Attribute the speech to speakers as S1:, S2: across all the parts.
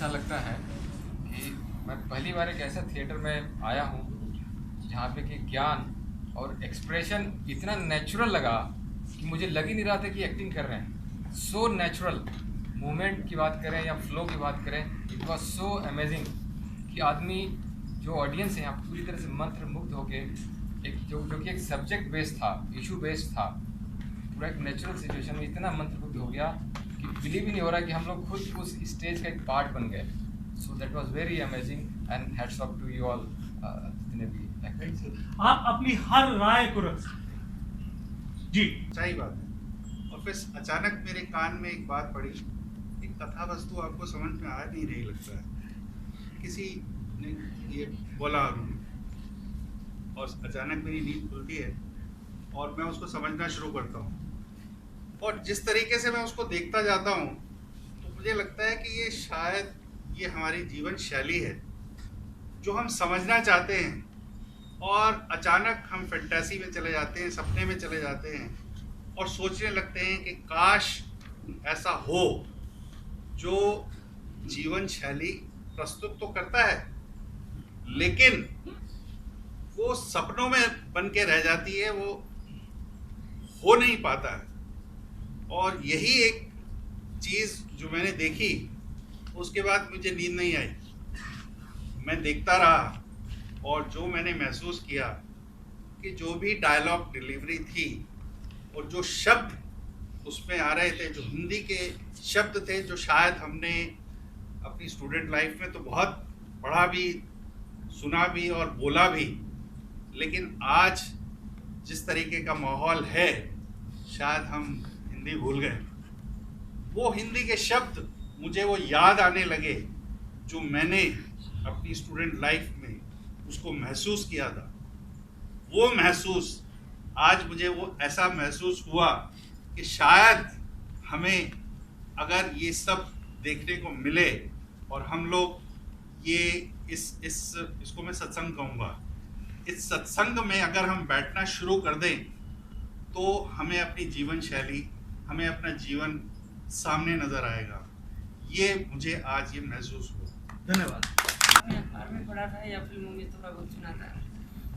S1: ऐसा लगता है कि मैं पहली बार एक ऐसा थिएटर में आया हूँ जहाँ पे कि ज्ञान और एक्सप्रेशन इतना नेचुरल लगा कि मुझे लग ही नहीं रहा था कि एक्टिंग कर रहे हैं। सो नेचुरल मूवमेंट की बात करें या फ्लो की बात करें, इट वॉज सो अमेजिंग कि आदमी जो ऑडियंस है यहाँ पूरी तरह से मंत्र मुग्ध होके एक जो कि एक सब्जेक्ट बेस्ड था, इशू बेस्ड था, पूरा एक नेचुरल सिचुएशन में इतना मंत्रमुग्ध हो गया कि बिलीव ही नहीं हो रहा कि हम लोग खुद उस स्टेज का एक पार्ट बन गए। So that was very amazing and hats off to you all जितने भी एक्टर्स।
S2: आप अपनी हर राय को रख सकते हैं जी।
S3: सही बात है। और फिर अचानक मेरे कान में एक बात पड़ी, एक कथा वस्तु आपको समझ में आ नहीं रही लगता है, किसी ने ये बोला और अचानक मेरी नींद खुलती है और मैं उसको समझना शुरू करता हूँ, और जिस तरीके से मैं उसको देखता जाता हूँ तो मुझे लगता है कि ये शायद ये हमारी जीवन शैली है जो हम समझना चाहते हैं, और अचानक हम फैंटेसी में चले जाते हैं, सपने में चले जाते हैं और सोचने लगते हैं कि काश ऐसा हो जो जीवन शैली प्रस्तुत तो करता है लेकिन वो सपनों में बन के रह जाती है, वो हो नहीं पाता है। और यही एक चीज़ जो मैंने देखी, उसके बाद मुझे नींद नहीं आई, मैं देखता रहा और जो मैंने महसूस किया कि जो भी डायलॉग डिलीवरी थी और जो शब्द उसमें आ रहे थे, जो हिंदी के शब्द थे जो शायद हमने अपनी स्टूडेंट लाइफ में तो बहुत पढ़ा भी, सुना भी और बोला भी, लेकिन आज जिस तरीके का माहौल है शायद हम हिंदी भूल गए। वो हिंदी के शब्द मुझे वो याद आने लगे जो मैंने अपनी स्टूडेंट लाइफ में उसको महसूस किया था। वो महसूस आज मुझे वो ऐसा महसूस हुआ कि शायद हमें अगर ये सब देखने को मिले और हम लोग ये इसको मैं सत्संग कहूँगा, इस सत्संग में अगर हम बैठना शुरू कर दें तो हमें अपनी जीवन शैली, हमें अपना जीवन सामने नजर आएगा। ये मुझे आज ये महसूस हुआ।
S2: धन्यवाद।
S4: मैं अखबार में पढ़ा था या फिल्मों में थोड़ा बहुत सुना था।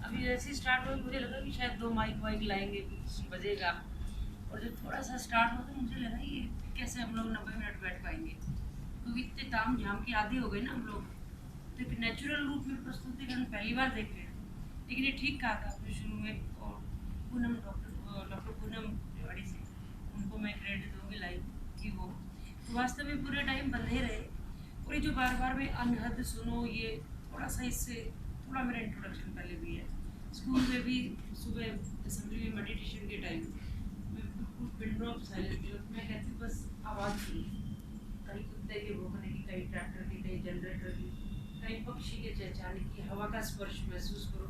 S4: अभी जैसे स्टार्ट हुआ मुझे लगा कि शायद 2 माइक वाइक लाएंगे, कुछ बजेगा, और जब थोड़ा सा स्टार्ट हुआ तो मुझे लगा ये कैसे हम लोग 90 मिनट बैठ पाएंगे, क्योंकि इतने ताम झाम के आदी हो गए ना हम लोग। तो एक नेचुरल रूप में प्रस्तुतिकरण पहली बार देख रहे हैं, लेकिन ये ठीक कहा था आपने शुरू में। और पूनम डॉक्टर पूनम रेवाड़ी से, उनको मैं क्रेडिट दूँगी लाइव कि वो वास्तव में पूरे टाइम बंधे रहे। और ये जो बार बार में अनहद सुनो, ये थोड़ा सा इससे थोड़ा मेरा इंट्रोडक्शन पहले भी है। स्कूल में भी सुबह असेंबली में मेडिटेशन के टाइम मैं बिल्कुल पिन ड्रॉप साइलेंस, मैं कहती बस आवाज़ सुनी, कहीं कुत्ते के भौंकने की, कहीं ट्रैक्टर की, कहीं जनरेटर की, कहीं पक्षी के चहचहाने की, हवा का स्पर्श महसूस करो।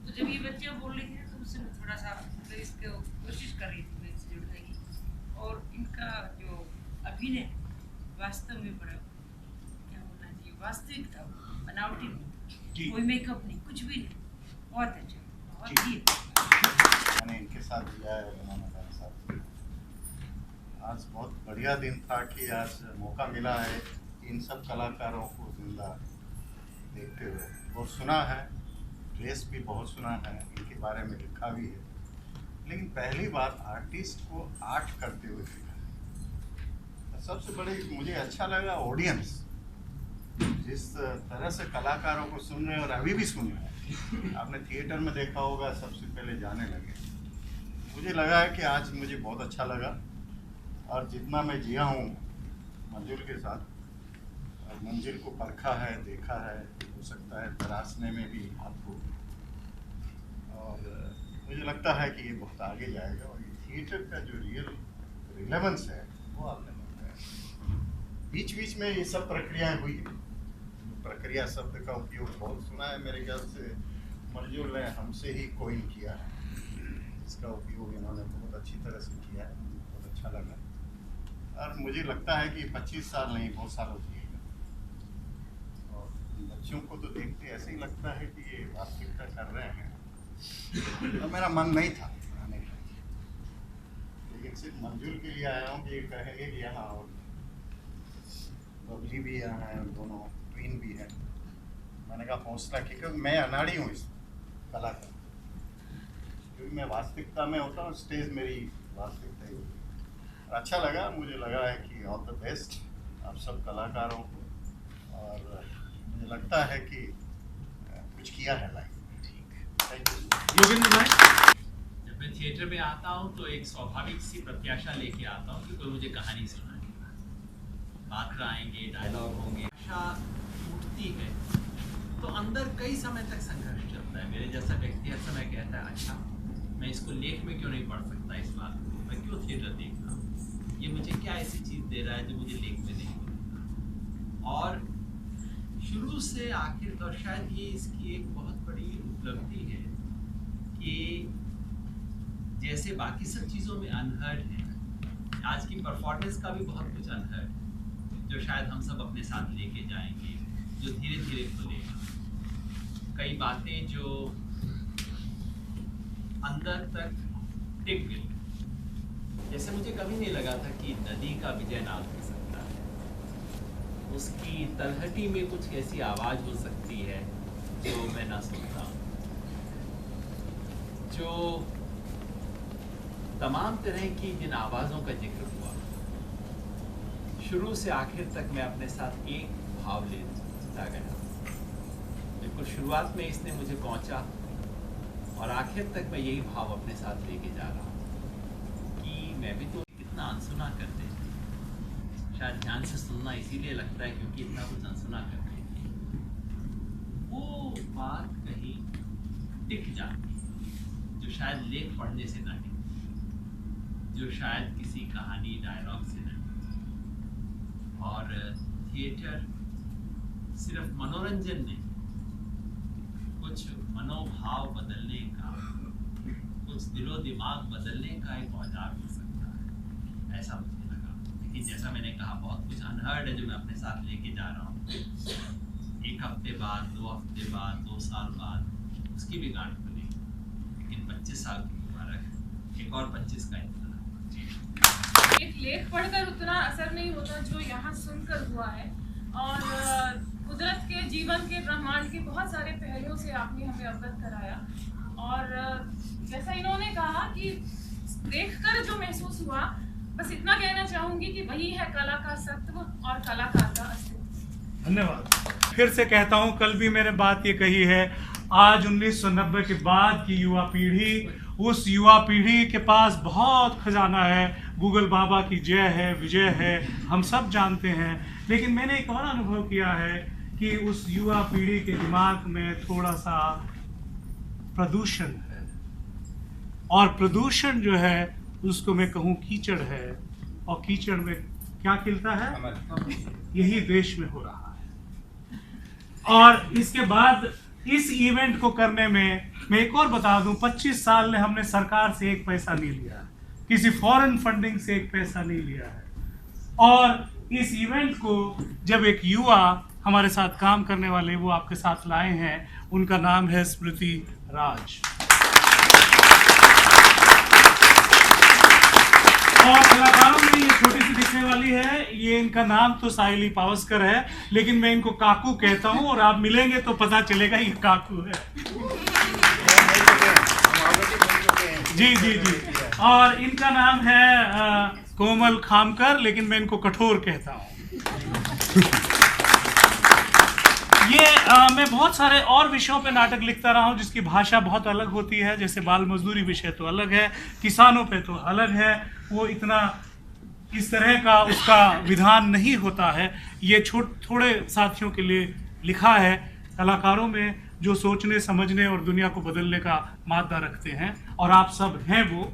S4: तो जब ये बच्चियाँ बोल रही थी तो उससे मैं थोड़ा सा इसको कोशिश कर रही थी मैं इससे जुड़ने की। और इनका जो अभिनय वास्तव में बड़ा क्या बोलना चाहिए, वास्तविकता, बनावटी नहीं, कोई मेकअप नहीं, कुछ भी नहीं, बहुत अच्छा, बहुत ही
S5: मैंने इनके साथ दिया है बनाना मेरे साथ। आज बहुत बढ़िया दिन था कि आज मौका मिला है इन सब कलाकारों को जिंदा देखते हुए। बहुत सुना है, ड्रेस भी बहुत सुना है, इनके बारे में लिखा भी है, लेकिन पहली बार आर्टिस्ट को आर्ट करते हुए देखा है। सबसे बड़े मुझे अच्छा लगा ऑडियंस जिस तरह से कलाकारों को सुन रहे हैं और अभी भी सुन रहे हैं। आपने थिएटर में देखा होगा, सबसे पहले जाने लगे। मुझे लगा है कि आज मुझे बहुत अच्छा लगा, और जितना मैं जिया हूँ मंजुल के साथ, और मंजिल को परखा है, देखा है, हो सकता है तराशने में भी आपको, और मुझे लगता है कि ये बहुत आगे जाएगा। और ये थिएटर का जो रियल रिलेवेंस है वो आपने बताया। बीच बीच में ये सब प्रक्रियाएं हुई, प्रक्रिया शब्द का उपयोग बहुत सुना है, मेरे ख्याल से मंजुल ने हमसे ही कोइन किया है, इसका उपयोग इन्होंने बहुत अच्छी तरह से किया है, बहुत अच्छा लगा। और मुझे लगता है कि 25 साल नहीं, बहुत सालों जिएगा। और बच्चों को तो देखते ऐसे ही लगता है कि ये वास्तविकता कर रहे हैं। और मेरा मन नहीं था आने का, लेकिन सिर्फ मंजुल के लिए आया हूँ कि ये कहेंगे कि यहाँ और बबली भी यहाँ है, दोनों ट्विन भी है। मैंने कहा हौसला क्योंकि मैं अनाड़ी हूँ इस कला का, क्योंकि मैं वास्तविकता में होता हूँ, स्टेज मेरी वास्तविकता ही होती है। और अच्छा लगा, मुझे लगा है कि ऑल द बेस्ट आप सब कलाकारों को, और मुझे लगता है कि कुछ किया है लाइफ में। ठीक, थैंक यू।
S2: योगेंद्र भाई,
S6: जब मैं थिएटर में आता हूँ तो एक स्वाभाविक सी प्रत्याशा लेके आता हूँ कि कोई मुझे कहानी सुनाएगा, पात्र आएंगे, डायलॉग होंगे, आशा उठती है तो अंदर कई समय तक संघर्ष चलता है। मेरे जैसा व्यक्ति हर समय कहता है अच्छा मैं इसको लेख में क्यों नहीं पढ़ सकता, इस बात को मैं क्यों थिएटर देख रहा हूँ, ये मुझे क्या ऐसी चीज़ दे रहा है जो मुझे लेख में नहीं मिलता। और शुरू से आखिर तक शायद ये इसकी एक बहुत बड़ी उपलब्धि है कि जैसे बाकी सब चीज़ों में अनहर्ड है, आज की परफॉर्मेंस का भी बहुत कुछ अनहर्ड है जो शायद हम सब अपने साथ लेके जाएंगे, जो धीरे धीरे खुलेगा। कई बातें जो अंदर तक टिक गई, जैसे मुझे कभी नहीं लगा था कि नदी का विजय नाद हो सकता है, उसकी तलहटी में कुछ ऐसी आवाज़ हो सकती है जो मैं ना सुनता हूँ, जो तमाम तरह की जिन आवाज़ों का जिक्र हुआ, शुरू से आखिर तक मैं अपने साथ एक भाव लेता गया। बिल्कुल शुरुआत में इसने मुझे पहुंचा और आखिर तक मैं यही भाव अपने साथ लेके जा रहा हूँ कि मैं भी तो कितना अनसुना करते थे, शायद ध्यान से सुनना इसीलिए लगता है क्योंकि इतना कुछ अनसुना करते थे। वो बात कहीं टिक जाती है जो शायद लेख पढ़ने से ना टिके, जो शायद किसी कहानी डायलॉग से न टिके। और थिएटर सिर्फ मनोरंजन नहीं, कुछ मनोभाव बदलने का, कुछ दिलो दिमाग बदलने का एक औजार हो सकता है, ऐसा मुझे लगा। लेकिन जैसा मैंने कहा बहुत कुछ अनहर्ड है जो मैं अपने साथ लेके जा रहा हूँ। एक हफ्ते बाद, 2 हफ्ते बाद, 2 साल बाद उसकी भी गांठ खुलेगी, लेकिन 25 साल की मुबारक, एक और 25 का इंतजार।
S7: एक लेख पढ़कर उतना असर नहीं होता जो यहाँ सुनकर हुआ है, और कुदरत के, जीवन के, ब्रह्मांड के बहुत सारे पहलुओं से आपने हमें अवगत कराया। और जैसा इन्होंने कहा कि देखकर जो महसूस हुआ, बस इतना कहना चाहूँगी कि वही है कला का सत्व और कलाकार का अस्तित्व।
S2: धन्यवाद। फिर से कहता हूँ, कल भी मैंने बात ये कही है, आज 1990 के बाद की युवा पीढ़ी, उस युवा पीढ़ी के पास बहुत खजाना है। गूगल बाबा की जय है, विजय है, हम सब जानते हैं। लेकिन मैंने एक और अनुभव किया है कि उस युवा पीढ़ी के दिमाग में थोड़ा सा प्रदूषण है, और प्रदूषण जो है उसको मैं कहूँ कीचड़ है, और कीचड़ में क्या खिलता है, यही देश में हो रहा है। और इसके बाद इस इवेंट को करने में मैं एक और बता दूं, 25 साल में हमने सरकार से एक पैसा नहीं लिया, किसी फॉरेन फंडिंग से एक पैसा नहीं लिया है। और इस इवेंट को जब एक युवा हमारे साथ काम करने वाले वो आपके साथ लाए हैं, उनका नाम है स्मृति राज। और कलाकारों में ये छोटी सी दिखने वाली है, ये इनका नाम तो साहिली पावस्कर है, लेकिन मैं इनको काकू कहता हूँ, और आप मिलेंगे तो पता चलेगा ये काकू है। जी जी जी। और इनका नाम है कोमल खामकर, लेकिन मैं इनको कठोर कहता हूँ। ये मैं बहुत सारे और विषयों पे नाटक लिखता रहा हूँ जिसकी भाषा बहुत अलग होती है, जैसे बाल मजदूरी विषय तो अलग है, किसानों पे तो अलग है, वो इतना इस तरह का उसका विधान नहीं होता है। ये थोड़े साथियों के लिए लिखा है, कलाकारों में जो सोचने समझने और दुनिया को बदलने का मादा रखते हैं, और आप सब हैं वो।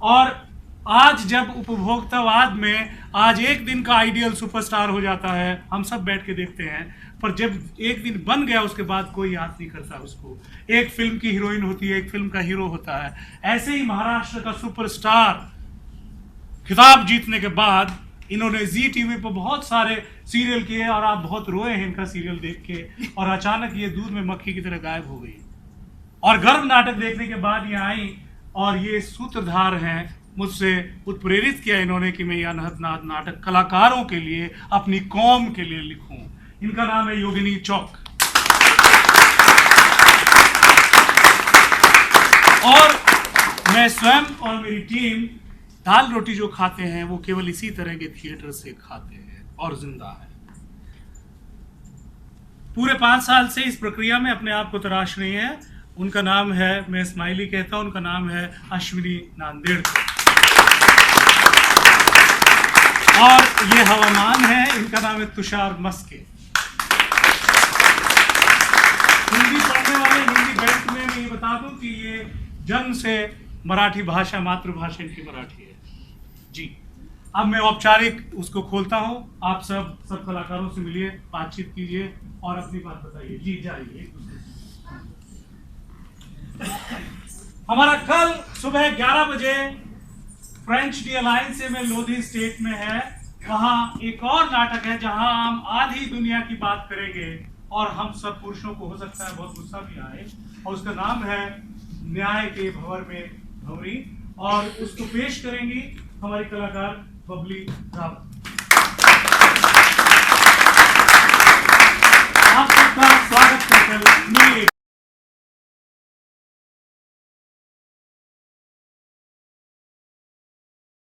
S2: और आज जब उपभोक्तावाद में आज एक दिन का आइडियल सुपरस्टार हो जाता है, हम सब बैठ के देखते हैं, पर जब एक दिन बन गया उसके बाद कोई याद नहीं करता उसको। एक फिल्म की हीरोइन होती है, एक फिल्म का हीरो होता है। ऐसे ही महाराष्ट्र का सुपरस्टार खिताब जीतने के बाद इन्होंने जी टीवी पर बहुत सारे सीरियल किए, और आप बहुत रोए हैं इनका सीरियल देख के, और अचानक ये दूध में मक्खी की तरह गायब हो गई। और गर्भ नाटक देखने के बाद ये आई, और ये सूत्रधार हैं मुझसे उत्प्रेरित किया इन्होंने कि मैं यह अनहद नाटक कलाकारों के लिए, अपनी कौम के लिए लिखूं। इनका नाम है योगिनी चौक। और मैं स्वयं और मेरी टीम दाल रोटी जो खाते हैं वो केवल इसी तरह के थिएटर से खाते हैं और जिंदा है। पूरे 5 साल से इस प्रक्रिया में अपने आप को तराश रही है। उनका नाम है, मैं स्माइली कहता हूं, उनका नाम है अश्विनी नांदेड़कर। और ये हवामान है, इनका नाम है तुषार मस्के। हिंदी पढ़ने वाले हिंदी बेल्ट में मैं ये बता दूं कि ये जन्म से मराठी भाषा, मातृभाषा इनकी मराठी है जी। अब मैं औपचारिक उसको खोलता हूं। आप सब कलाकारों से मिलिए, बातचीत कीजिए और अपनी बात बताइए। जी जाइए। हमारा कल सुबह 11 बजे फ्रेंच डी अलायंस से में लोधी स्टेट में है, वहां एक और नाटक है जहां हम आधी दुनिया की बात करेंगे और हम सब पुरुषों को हो सकता है बहुत गुस्सा भी आए, और उसका नाम है न्याय के भंवर में भंवरी, और उसको पेश करेंगी हमारी कलाकार बबली रावत।